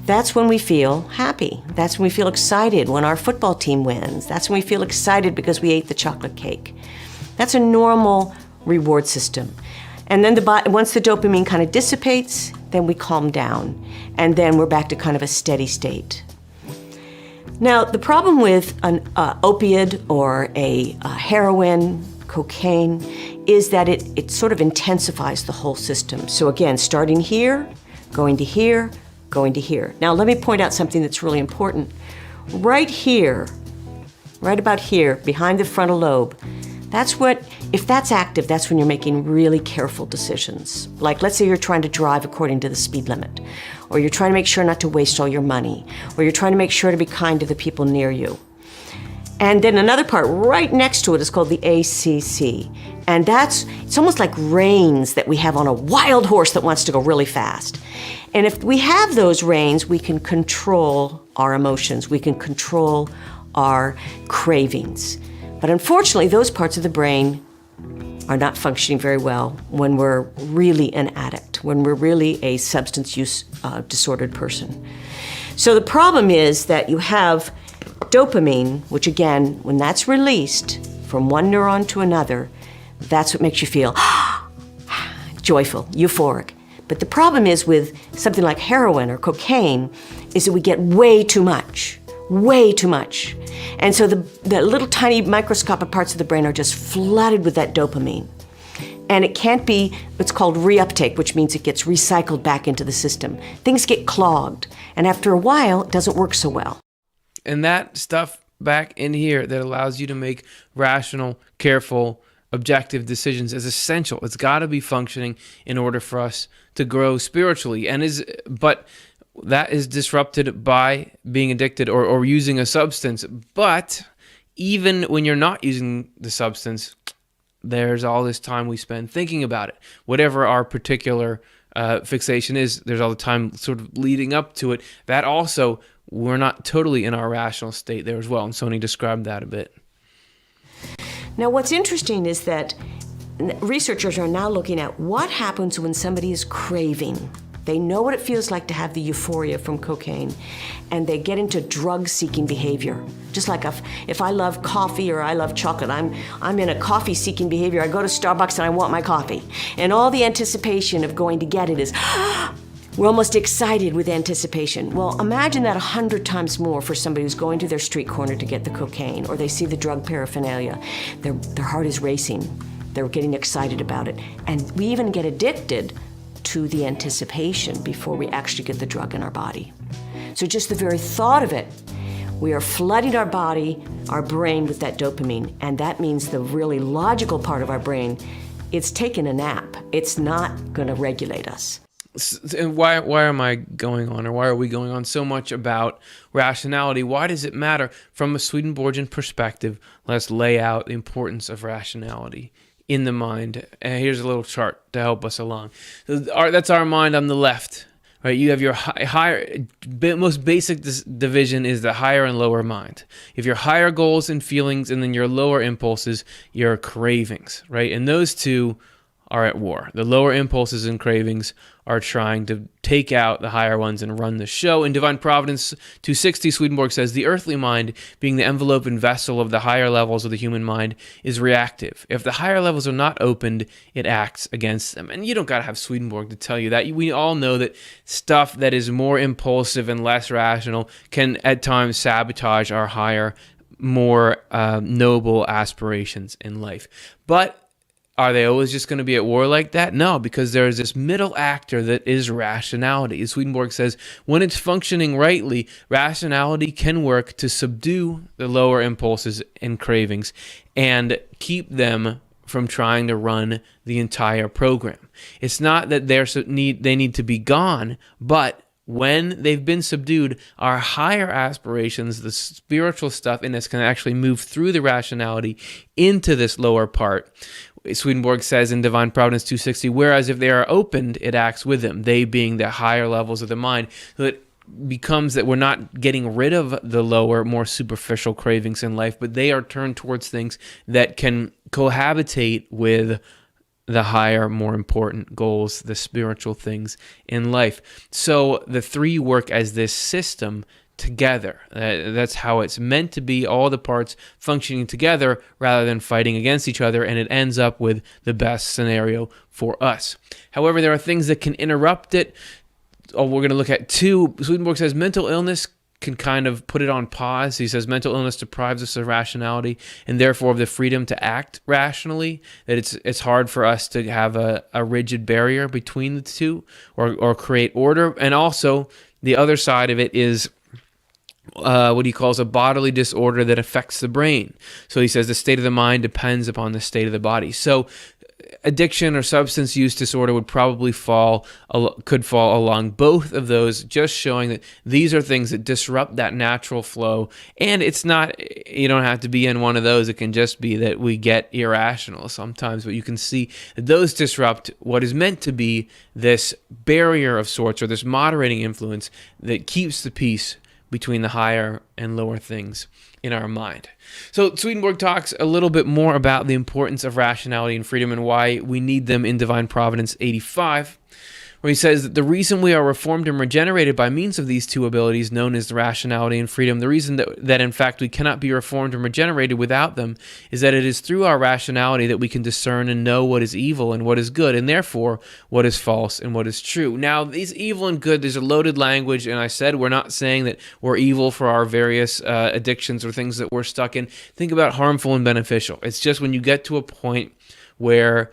S4: that's when we feel happy. That's when we feel excited when our football team wins. That's when we feel excited because we ate the chocolate cake. That's a normal reward system. And then once the dopamine kind of dissipates, then we calm down. And then we're back to kind of a steady state. Now, the problem with an opiate or a heroin, cocaine, is that it sort of intensifies the whole system. So again, starting here, going to here, going to here. Now, let me point out something that's really important. Right here, right about here, behind the frontal lobe, if that's active, that's when you're making really careful decisions. Like, let's say you're trying to drive according to the speed limit, or you're trying to make sure not to waste all your money, or you're trying to make sure to be kind to the people near you. And then another part right next to it is called the ACC. And it's almost like reins that we have on a wild horse that wants to go really fast. And if we have those reins, we can control our emotions. We can control our cravings. But unfortunately, those parts of the brain are not functioning very well when we're really an addict, when we're really a substance use disordered person. So the problem is that you have dopamine, which again, when that's released from one neuron to another, that's what makes you feel joyful, euphoric. But the problem is with something like heroin or cocaine is that we get way too much. And so the little tiny microscopic parts of the brain are just flooded with that dopamine. And it can't be what's called reuptake, which means it gets recycled back into the system. Things get clogged, and after a while, it doesn't work so well.
S1: And that stuff back in here that allows you to make rational, careful, objective decisions is essential. It's got to be functioning in order for us to grow spiritually. But that is disrupted by being addicted or using a substance. But even when you're not using the substance, there's all this time we spend thinking about it. Whatever our particular fixation is, there's all the time sort of leading up to it. That also, we're not totally in our rational state there as well. And Soni described that a bit.
S4: Now, what's interesting is that researchers are now looking at what happens when somebody is craving. They know what it feels like to have the euphoria from cocaine, and they get into drug-seeking behavior. Just like if I love coffee or I love chocolate, I'm in a coffee-seeking behavior. I go to Starbucks and I want my coffee. And all the anticipation of going to get it is, we're almost excited with anticipation. Well, imagine that 100 times more for somebody who's going to their street corner to get the cocaine, or they see the drug paraphernalia. Their heart is racing. They're getting excited about it. And we even get addicted to the anticipation before we actually get the drug in our body. So just the very thought of it, we are flooding our body, our brain with that dopamine, and that means the really logical part of our brain it's taking a nap. It's not going to regulate us.
S1: And why am I going on, or why are we going on so much about rationality? Why does it matter? From a Swedenborgian perspective, let's lay out the importance of rationality in the mind. And here's a little chart to help us along. So that's our mind on the left, right? You have your higher, most basic division is the higher and lower mind. You have your higher goals and feelings, and then your lower impulses, your cravings, right? And those two are at war. The lower impulses and cravings are trying to take out the higher ones and run the show. In Divine Providence 260, Swedenborg says, the earthly mind, being the envelope and vessel of the higher levels of the human mind, is reactive. If the higher levels are not opened, it acts against them. And you don't got to have Swedenborg to tell you that. We all know that stuff that is more impulsive and less rational can at times sabotage our higher, more noble aspirations in life. But are they always just going to be at war like that? No, because there is this middle actor that is rationality. As Swedenborg says, when it's functioning rightly, rationality can work to subdue the lower impulses and cravings and keep them from trying to run the entire program. It's not that they need to be gone, but when they've been subdued, our higher aspirations, the spiritual stuff in us, can actually move through the rationality into this lower part. Swedenborg says in Divine Providence 260, whereas if they are opened, it acts with them, they being the higher levels of the mind. So it becomes that we're not getting rid of the lower, more superficial cravings in life, but they are turned towards things that can cohabitate with the higher, more important goals, the spiritual things in life. So the three work as this system together. That's how it's meant to be, all the parts functioning together rather than fighting against each other, and it ends up with the best scenario for us. However, there are things that can interrupt it. We're going to look at two. Swedenborg says mental illness can kind of put it on pause. He says mental illness deprives us of rationality and therefore of the freedom to act rationally, that it's hard for us to have a rigid barrier between the two or create order. And also, the other side of it is what he calls a bodily disorder that affects the brain. So he says the state of the mind depends upon the state of the body. So addiction or substance use disorder would probably could fall along both of those, just showing that these are things that disrupt that natural flow. And it's not, you don't have to be in one of those. It can just be that we get irrational sometimes, but you can see that those disrupt what is meant to be this barrier of sorts, or this moderating influence that keeps the peace between the higher and lower things in our mind. So Swedenborg talks a little bit more about the importance of rationality and freedom and why we need them in Divine Providence 85, where he says that the reason we are reformed and regenerated by means of these two abilities known as the rationality and freedom, the reason that in fact we cannot be reformed and regenerated without them, is that it is through our rationality that we can discern and know what is evil and what is good, and therefore what is false and what is true. Now, these evil and good, there's a loaded language, and I said we're not saying that we're evil for our various addictions or things that we're stuck in. Think about harmful and beneficial. It's just when you get to a point where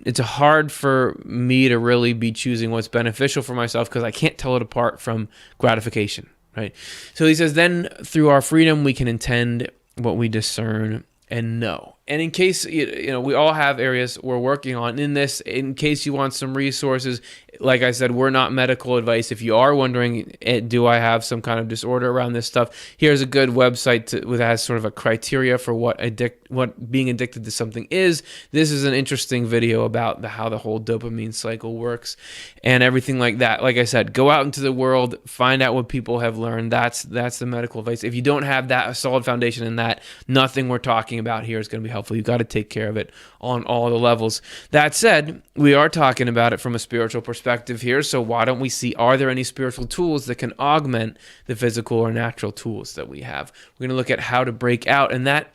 S1: it's hard for me to really be choosing what's beneficial for myself because I can't tell it apart from gratification, right? So he says, then through our freedom, we can intend what we discern and know. And in case, we all have areas we're working on in this, in case you want some resources, like I said, we're not medical advice. If you are wondering, do I have some kind of disorder around this stuff? Here's a good website that has sort of a criteria for what being addicted to something is. This is an interesting video about how the whole dopamine cycle works and everything like that. Like I said, go out into the world, find out what people have learned. That's the medical advice. If you don't have a solid foundation in that, nothing we're talking about here is going to be helpful. You've got to take care of it on all the levels. That said, we are talking about it from a spiritual perspective here, so why don't we see, are there any spiritual tools that can augment the physical or natural tools that we have? We're going to look at how to break out, and that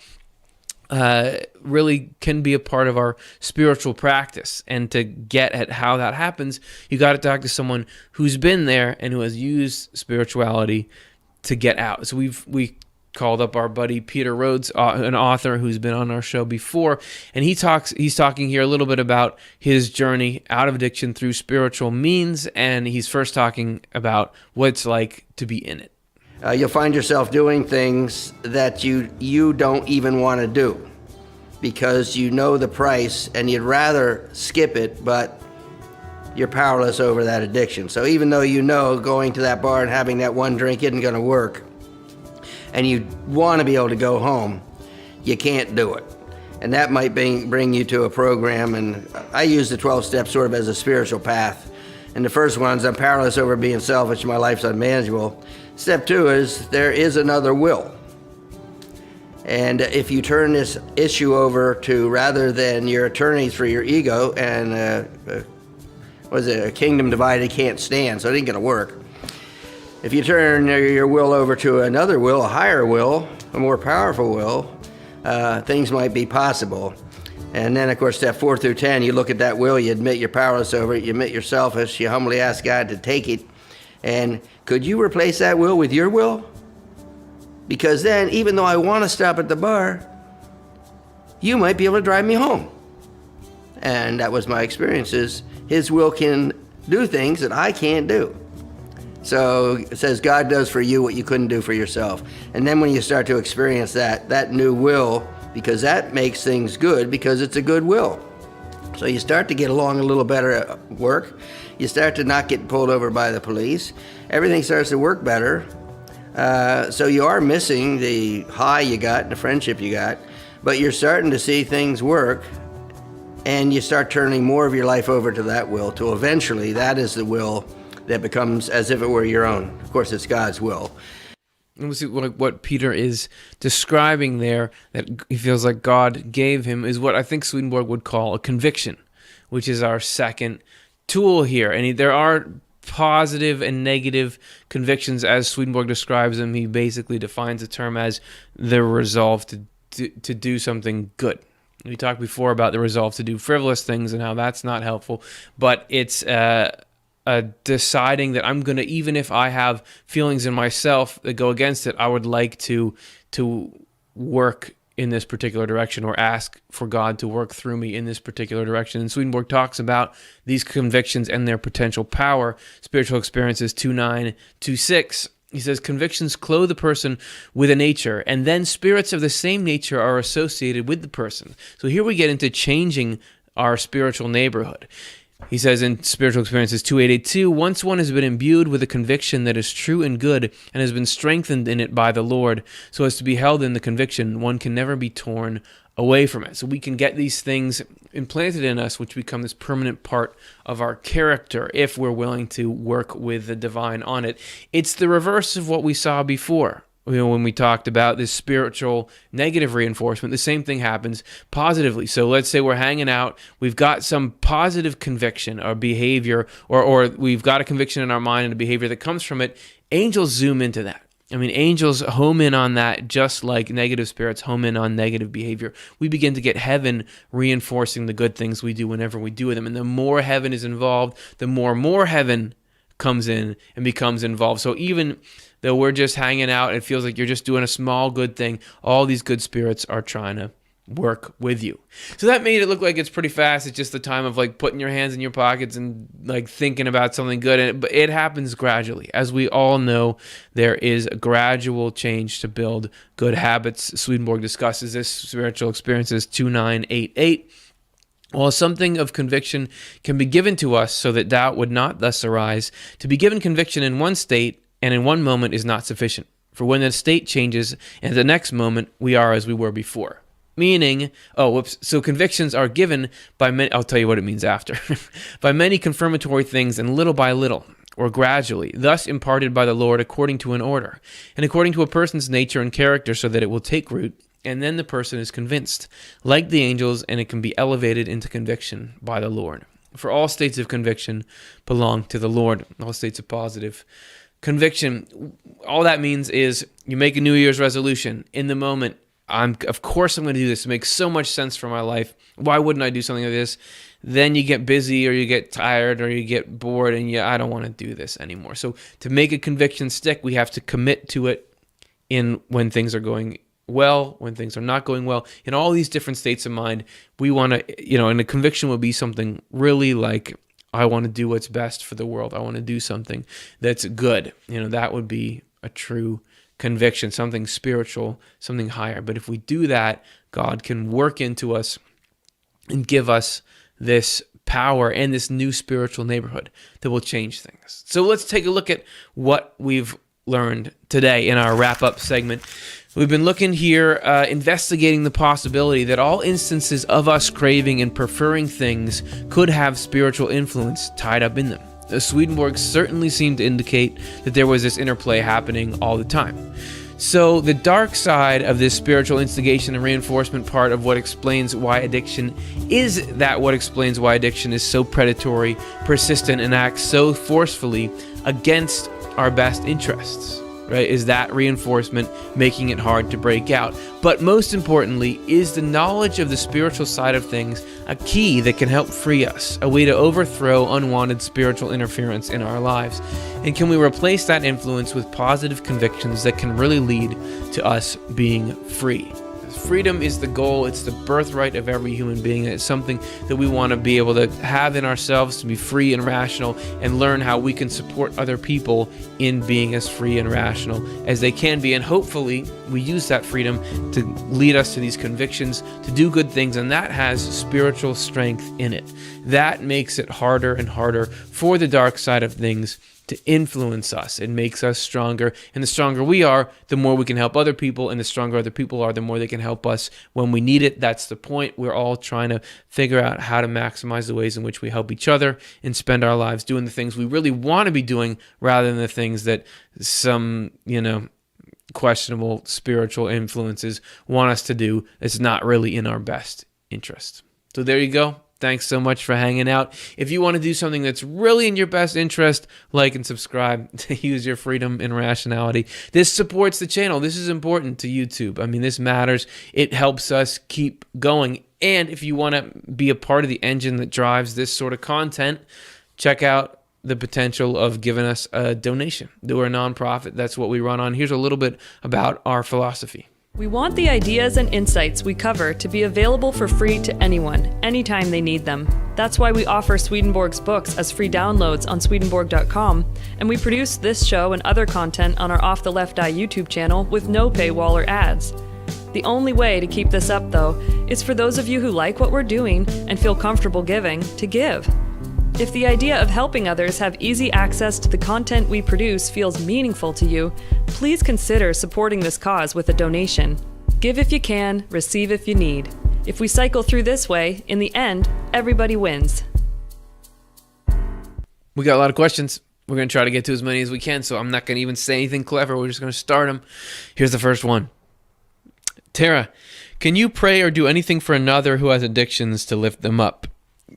S1: really can be a part of our spiritual practice. And to get at how that happens, you got to talk to someone who's been there and who has used spirituality to get out. So we called up our buddy Peter Rhodes, an author who's been on our show before, and he's talking here a little bit about his journey out of addiction through spiritual means, and he's first talking about what it's like to be in it.
S5: You'll find yourself doing things that you don't even want to do. because you know the price and you'd rather skip it, but you're powerless over that addiction. So even though you know going to that bar and having that one drink isn't going to work, and you want to be able to go home, you can't do it. And that might bring you to a program, and I use the 12 steps sort of as a spiritual path. And the first one is I'm powerless over being selfish, my life's unmanageable. Step 2 is there is another will. And if you turn this issue over to, rather than your attorneys for your ego, and a kingdom divided can't stand, so it ain't gonna work. If you turn your will over to another will, a higher will, a more powerful will, things might be possible. And then, of course, step 4 through 10, you look at that will, you admit you're powerless over it, you admit you're selfish, you humbly ask God to take it. And could you replace that will with your will? Because then, even though I want to stop at the bar, you might be able to drive me home. And that was my experience, is his will can do things that I can't do. So it says God does for you what you couldn't do for yourself. And then when you start to experience that new will, because that makes things good, because it's a good will. So you start to get along a little better at work. You start to not get pulled over by the police. Everything starts to work better. So you are missing the high you got, the friendship you got, but you're starting to see things work, and you start turning more of your life over to that will, till eventually that is the will that becomes as if it were your own. Of course, it's God's will.
S1: And we'll see what Peter is describing there, that he feels like God gave him, is what I think Swedenborg would call a conviction, which is our second tool here. And there are positive and negative convictions as Swedenborg describes them. He basically defines the term as the resolve to do something good. We talked before about the resolve to do frivolous things and how that's not helpful, but it's deciding that I'm going to, even if I have feelings in myself that go against it, I would like to work in this particular direction, or ask for God to work through me in this particular direction. And Swedenborg talks about these convictions and their potential power. Spiritual Experiences 2:9-6. He says, convictions clothe the person with a nature, and then spirits of the same nature are associated with the person. So here we get into changing our spiritual neighborhood. He says in Spiritual Experiences 2:8-2, once one has been imbued with a conviction that is true and good, and has been strengthened in it by the Lord, so as to be held in the conviction, one can never be torn away from it. So we can get these things implanted in us, which become this permanent part of our character if we're willing to work with the divine on it. It's the reverse of what we saw before. When we talked about this spiritual negative reinforcement, the same thing happens positively. So let's say we're hanging out, we've got some positive conviction or behavior, or we've got a conviction in our mind and a behavior that comes from it. Angels zoom into that. I mean, angels home in on that just like negative spirits home in on negative behavior. We begin to get heaven reinforcing the good things we do whenever we do them. And the more heaven is involved, the more heaven comes in and becomes involved. So even though we're just hanging out, it feels like you're just doing a small good thing, all these good spirits are trying to work with you. So that made it look like it's pretty fast. It's just the time of like putting your hands in your pockets and like thinking about something good. But it happens gradually. As we all know, there is a gradual change to build good habits. Swedenborg discusses this, Spiritual Experiences 2:9-8-8. While something of conviction can be given to us so that doubt would not thus arise, to be given conviction in one state and in one moment is not sufficient. For when the state changes, and the next moment we are as we were before. Meaning, so convictions are given by many, I'll tell you what it means after, by many confirmatory things, and little by little, or gradually, thus imparted by the Lord according to an order, and according to a person's nature and character, so that it will take root, and then the person is convinced, like the angels, and it can be elevated into conviction by the Lord. For all states of conviction belong to the Lord, all states of positive conviction. All that means is you make a New Year's resolution in the moment. Of course I'm going to do this. It makes so much sense for my life. Why wouldn't I do something like this? Then you get busy, or you get tired, or you get bored, and I don't want to do this anymore. So to make a conviction stick, we have to commit to it in when things are going well, when things are not going well. In all these different states of mind, we want to, and a conviction will be something really like, I want to do what's best for the world. I want to do something that's good. That would be a true conviction, something spiritual, something higher. But if we do that, God can work into us and give us this power and this new spiritual neighborhood that will change things. So let's take a look at what we've learned today in our wrap-up segment. We've been looking here, investigating the possibility that all instances of us craving and preferring things could have spiritual influence tied up in them. The Swedenborg certainly seemed to indicate that there was this interplay happening all the time. So the dark side of this spiritual instigation and reinforcement part of what explains why addiction is so predatory, persistent, and acts so forcefully against our best interests, right? Is that reinforcement making it hard to break out? But most importantly, is the knowledge of the spiritual side of things a key that can help free us, a way to overthrow unwanted spiritual interference in our lives? And can we replace that influence with positive convictions that can really lead to us being free? Freedom is the goal. It's the birthright of every human being. It's something that we want to be able to have in ourselves, to be free and rational, and learn how we can support other people in being as free and rational as they can be. And hopefully we use that freedom to lead us to these convictions, to do good things, and that has spiritual strength in it. That makes it harder and harder for the dark side of things to influence us. It makes us stronger, and the stronger we are, the more we can help other people, and the stronger other people are, the more they can help us when we need it. That's the point. We're all trying to figure out how to maximize the ways in which we help each other and spend our lives doing the things we really want to be doing rather than the things that some, questionable spiritual influences want us to do. It's not really in our best interest. So there you go. Thanks so much for hanging out. If you want to do something that's really in your best interest, like and subscribe to Use Your Freedom in Rationality. This supports the channel. This is important to YouTube. I mean, this matters. It helps us keep going. And if you want to be a part of the engine that drives this sort of content, check out the potential of giving us a donation. We're a nonprofit. That's what we run on. Here's a little bit about our philosophy.
S6: We want the ideas and insights we cover to be available for free to anyone, anytime they need them. That's why we offer Swedenborg's books as free downloads on Swedenborg.com, and we produce this show and other content on our offTheLeftEye YouTube channel with no paywall or ads. The only way to keep this up, though, is for those of you who like what we're doing and feel comfortable giving, to give. If the idea of helping others have easy access to the content we produce feels meaningful to you, please consider supporting this cause with a donation. Give if you can, receive if you need. If we cycle through this way, in the end, everybody wins.
S1: We got a lot of questions. We're going to try to get to as many as we can, so I'm not going to even say anything clever. We're just going to start them. Here's the first one. Tara, can you pray or do anything for another who has addictions to lift them up?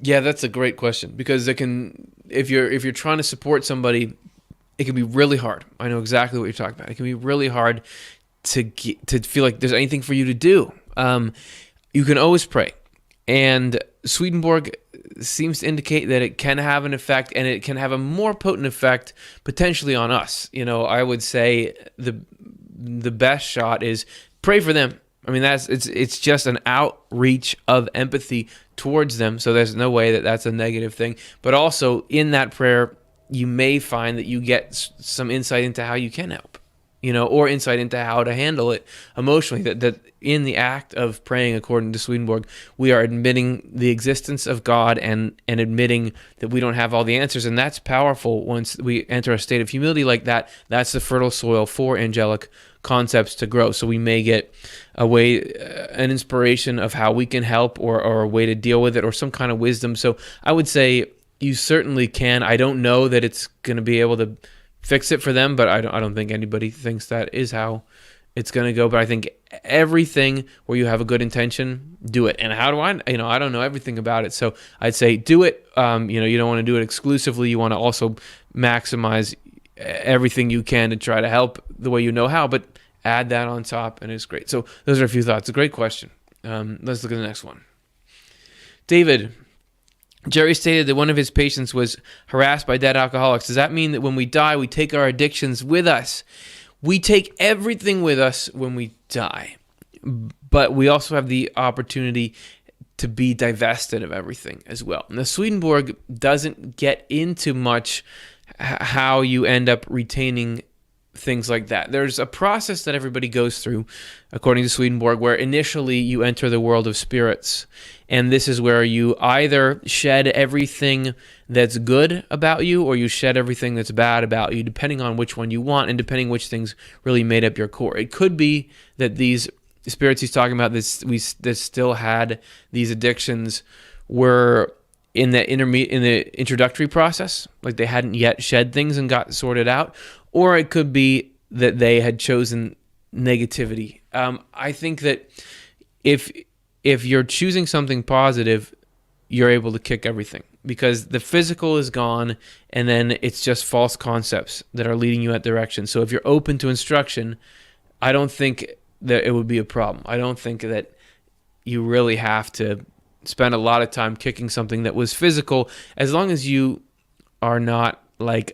S1: Yeah, that's a great question, because if you're trying to support somebody, it can be really hard. I know exactly what you're talking about. It can be really hard to feel like there's anything for you to do. You can always pray, and Swedenborg seems to indicate that it can have an effect, and it can have a more potent effect potentially on us. I would say the best shot is pray for them. I mean, it's just an outreach of empathy towards them, so there's no way that that's a negative thing. But also, in that prayer, you may find that you get some insight into how you can help, or insight into how to handle it emotionally. That in the act of praying, according to Swedenborg, we are admitting the existence of God and admitting that we don't have all the answers, and that's powerful. Once we enter a state of humility like that, that's the fertile soil for angelic concepts to grow. So we may get an inspiration of how we can help, or a way to deal with it, or some kind of wisdom. So I would say you certainly can. I don't know that it's going to be able to fix it for them, but I don't think anybody thinks that is how it's going to go. But I think everything where you have a good intention, do it. And how do I don't know everything about it. So I'd say do it. You don't want to do it exclusively. You want to also maximize everything you can to try to help the way you know how, but add that on top, and it's great. So those are a few thoughts. A great question. Let's look at the next one. David, Jerry stated that one of his patients was harassed by dead alcoholics. Does that mean that when we die, we take our addictions with us? We take everything with us when we die, but we also have the opportunity to be divested of everything as well. Now, Swedenborg doesn't get into much how you end up retaining things like that. There's a process that everybody goes through, according to Swedenborg, where initially you enter the world of spirits. And this is where you either shed everything that's good about you or you shed everything that's bad about you, depending on which one you want and depending which things really made up your core. It could be that these spirits he's talking about that still had these addictions were in the introductory process, like they hadn't yet shed things and got sorted out, or it could be that they had chosen negativity. I think that if you're choosing something positive, you're able to kick everything because the physical is gone and then it's just false concepts that are leading you that direction. So if you're open to instruction, I don't think that it would be a problem. I don't think that you really have to spend a lot of time kicking something that was physical, as long as you are not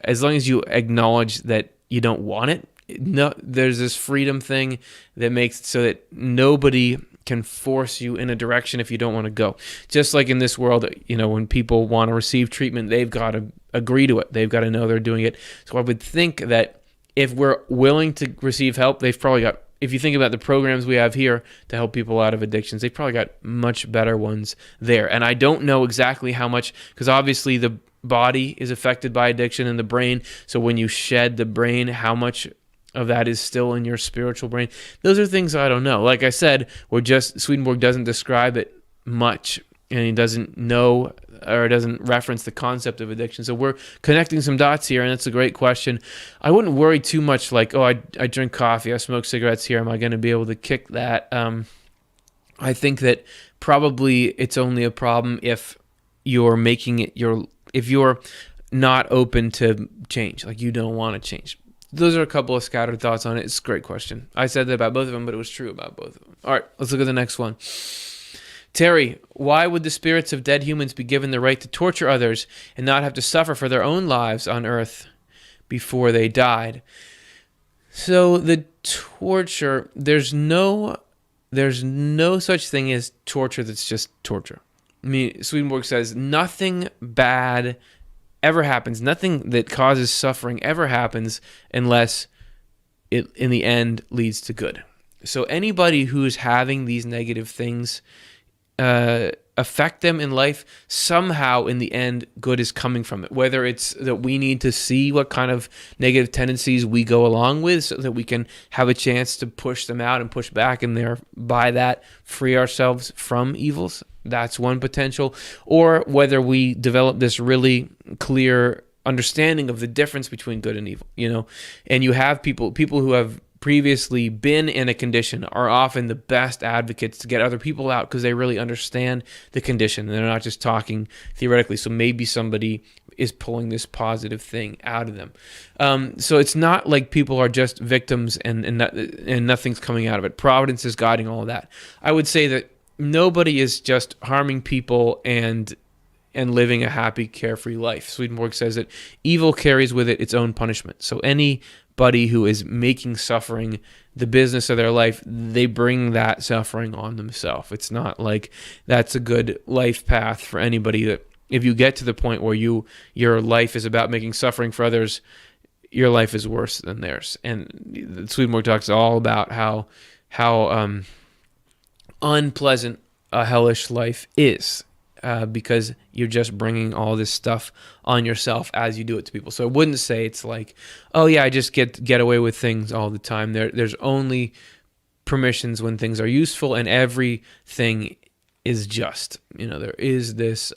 S1: as long as you acknowledge that you don't want it. No, there's this freedom thing that makes it so that nobody can force you in a direction if you don't want to go. Just like in this world, when people want to receive treatment, they've got to agree to it. They've got to know they're doing it. So I would think that if we're willing to receive help, they've probably got, if you think about the programs we have here to help people out of addictions, they've probably got much better ones there. And I don't know exactly how much, because obviously the body is affected by addiction in the brain. So when you shed the brain, how much of that is still in your spiritual brain? Those are things I don't know. Like I said, Swedenborg doesn't describe it much, and he doesn't know or doesn't reference the concept of addiction. So we're connecting some dots here, and that's a great question. I wouldn't worry too much like, I drink coffee, I smoke cigarettes here, am I going to be able to kick that? I think that probably it's only a problem if you're making it if you're not open to change, like you don't want to change. Those are a couple of scattered thoughts on it. It's a great question. I said that about both of them, but it was true about both of them. All right, let's look at the next one. Terry, why would the spirits of dead humans be given the right to torture others and not have to suffer for their own lives on Earth before they died? So the torture, there's no such thing as torture that's just torture. I mean, Swedenborg says nothing bad ever happens, nothing that causes suffering ever happens unless it in the end leads to good. So anybody who's having these negative things affect them in life, somehow in the end good is coming from it. Whether it's that we need to see what kind of negative tendencies we go along with so that we can have a chance to push them out and push back and thereby that free ourselves from evils. That's one potential. Or whether we develop this really clear understanding of the difference between good and evil, and you have people who have previously been in a condition are often the best advocates to get other people out because they really understand the condition and they're not just talking theoretically. So maybe somebody is pulling this positive thing out of them. So it's not like people are just victims and nothing's coming out of it. Providence is guiding all of that. I would say that nobody is just harming people and living a happy, carefree life. Swedenborg says that evil carries with it its own punishment. So anybody who is making suffering the business of their life, they bring that suffering on themselves. It's not like that's a good life path for anybody. That if you get to the point where your life is about making suffering for others, your life is worse than theirs. And Swedenborg talks all about how unpleasant a hellish life is. Because you're just bringing all this stuff on yourself as you do it to people. So I wouldn't say it's like, oh yeah, I just get away with things all the time. There's only permissions when things are useful, and everything is just. There is this.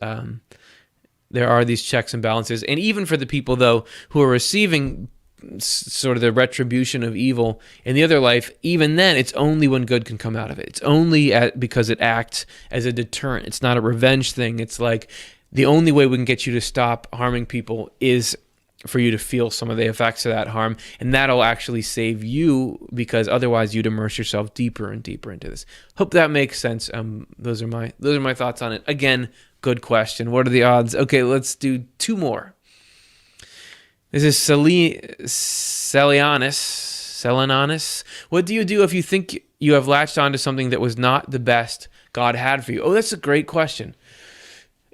S1: There are these checks and balances, and even for the people though who are receiving sort of the retribution of evil in the other life, even then it's only when good can come out of it. It's only because it acts as a deterrent. It's not a revenge thing. It's like the only way we can get you to stop harming people is for you to feel some of the effects of that harm, and that'll actually save you because otherwise you'd immerse yourself deeper and deeper into this. Hope that makes sense. Those are my thoughts on it. Again, good question. What are the odds? Okay, let's do two more. This is Selenianus. What do you do if you think you have latched onto something that was not the best God had for you? Oh, that's a great question.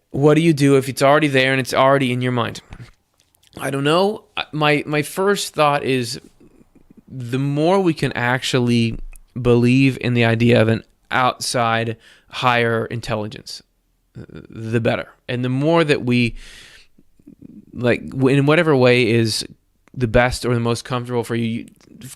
S1: What do you do if it's already there and it's already in your mind? I don't know. My first thought is the more we can actually believe in the idea of an outside higher intelligence, the better. And the more that we, like, in whatever way is the best or the most comfortable for you, you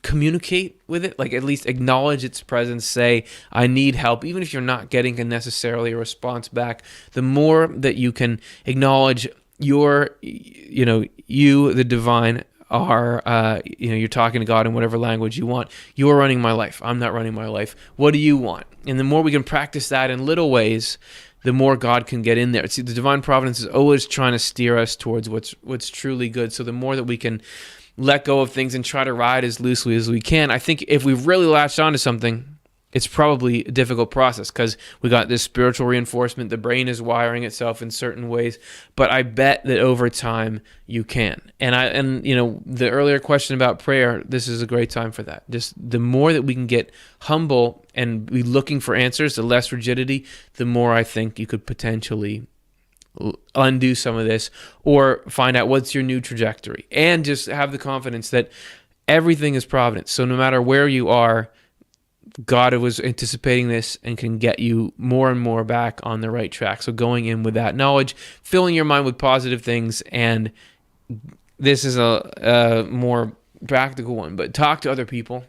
S1: communicate with it, like at least acknowledge its presence, say, I need help, even if you're not getting necessarily a response back. The more that you can acknowledge you, the divine, are, you're talking to God in whatever language you want. You're running my life. I'm not running my life. What do you want? And the more we can practice that in little ways, the more God can get in there. See, the divine providence is always trying to steer us towards what's truly good. So the more that we can let go of things and try to ride as loosely as we can, I think if we've really latched onto something, it's probably a difficult process because we got this spiritual reinforcement. The brain is wiring itself in certain ways, but I bet that over time you can. And the earlier question about prayer, this is a great time for that. Just the more that we can get humble and be looking for answers, the less rigidity, the more I think you could potentially undo some of this or find out what's your new trajectory, and just have the confidence that everything is providence. So no matter where you are, God was anticipating this and can get you more and more back on the right track. So going in with that knowledge, filling your mind with positive things, and this is a more practical one, but talk to other people,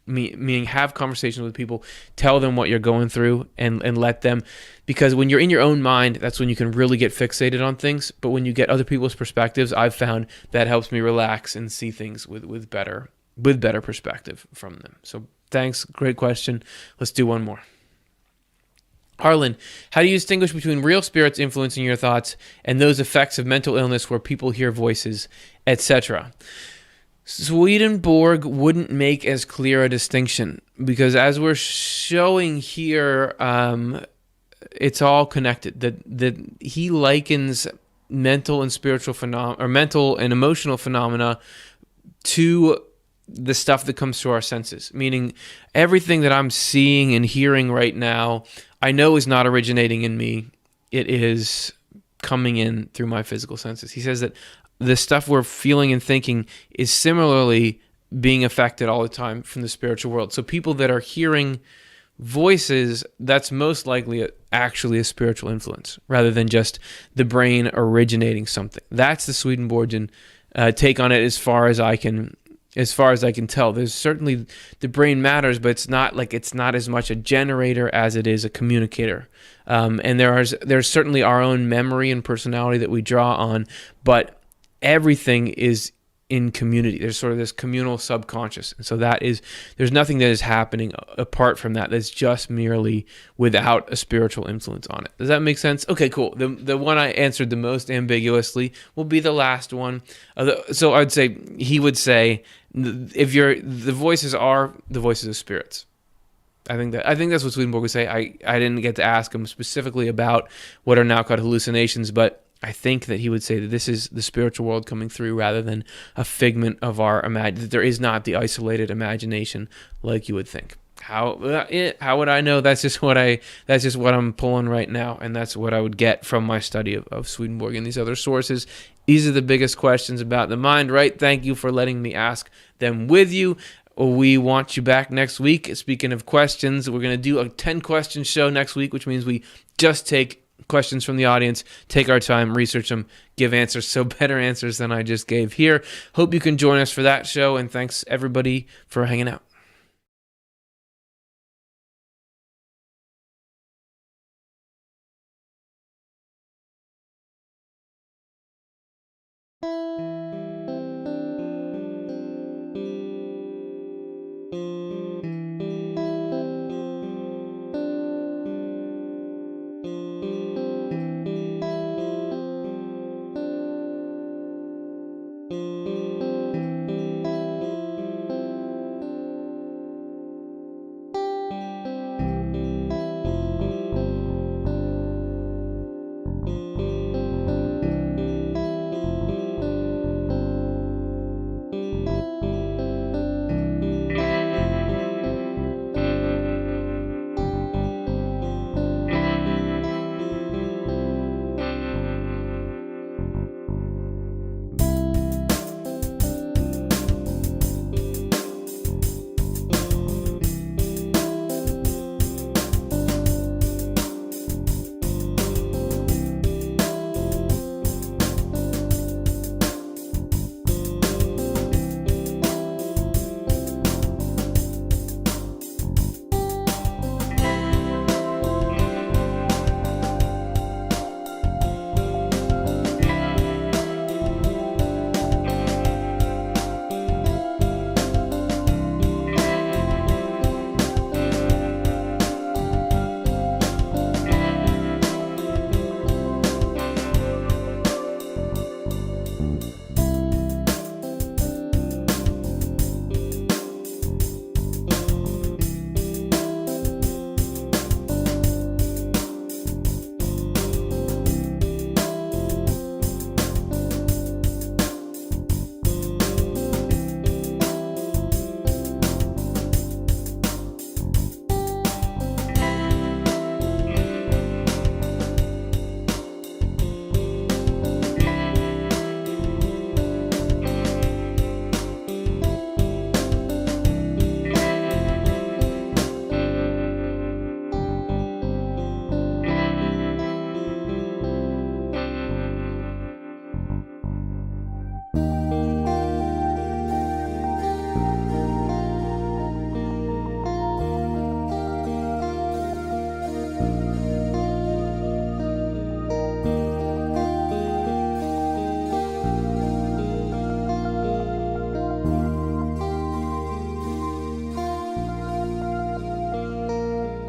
S1: meaning have conversations with people, tell them what you're going through and let them, because when you're in your own mind, that's when you can really get fixated on things. But when you get other people's perspectives, I've found that helps me relax and see things with better perspective from them. So thanks. Great question. Let's do one more. Harlan, how do you distinguish between real spirits influencing your thoughts and those effects of mental illness where people hear voices, etc.? Swedenborg wouldn't make as clear a distinction because, as we're showing here, it's all connected. That he likens mental and spiritual phenomena, or mental and emotional phenomena, to the stuff that comes through our senses, meaning everything that I'm seeing and hearing right now, I know is not originating in me. It is coming in through my physical senses. He says that the stuff we're feeling and thinking is similarly being affected all the time from the spiritual world. So people that are hearing voices, that's most likely actually a spiritual influence rather than just the brain originating something. That's the Swedenborgian take on it as far as I can tell. There's certainly, the brain matters, but it's not as much a generator as it is a communicator. And there's certainly our own memory and personality that we draw on, but everything is in community. There's sort of this communal subconscious. And so there's nothing that is happening apart from that. That's just merely without a spiritual influence on it. Does that make sense? Okay, cool. The one I answered the most ambiguously will be the last one. So I'd say, he would say, the voices are the voices of spirits. I think that's what Swedenborg would say. I didn't get to ask him specifically about what are now called hallucinations, but I think that he would say that this is the spiritual world coming through rather than a figment of our imagination. That there is not the isolated imagination like you would think. How would I know? That's just what I'm pulling right now, and that's what I would get from my study of Swedenborg and these other sources. These are the biggest questions about the mind, right? Thank you for letting me ask them with you. We want you back next week. Speaking of questions, we're going to do a 10-question show next week, which means we just take questions from the audience, take our time, research them, give answers, so better answers than I just gave here. Hope you can join us for that show, and thanks everybody for hanging out.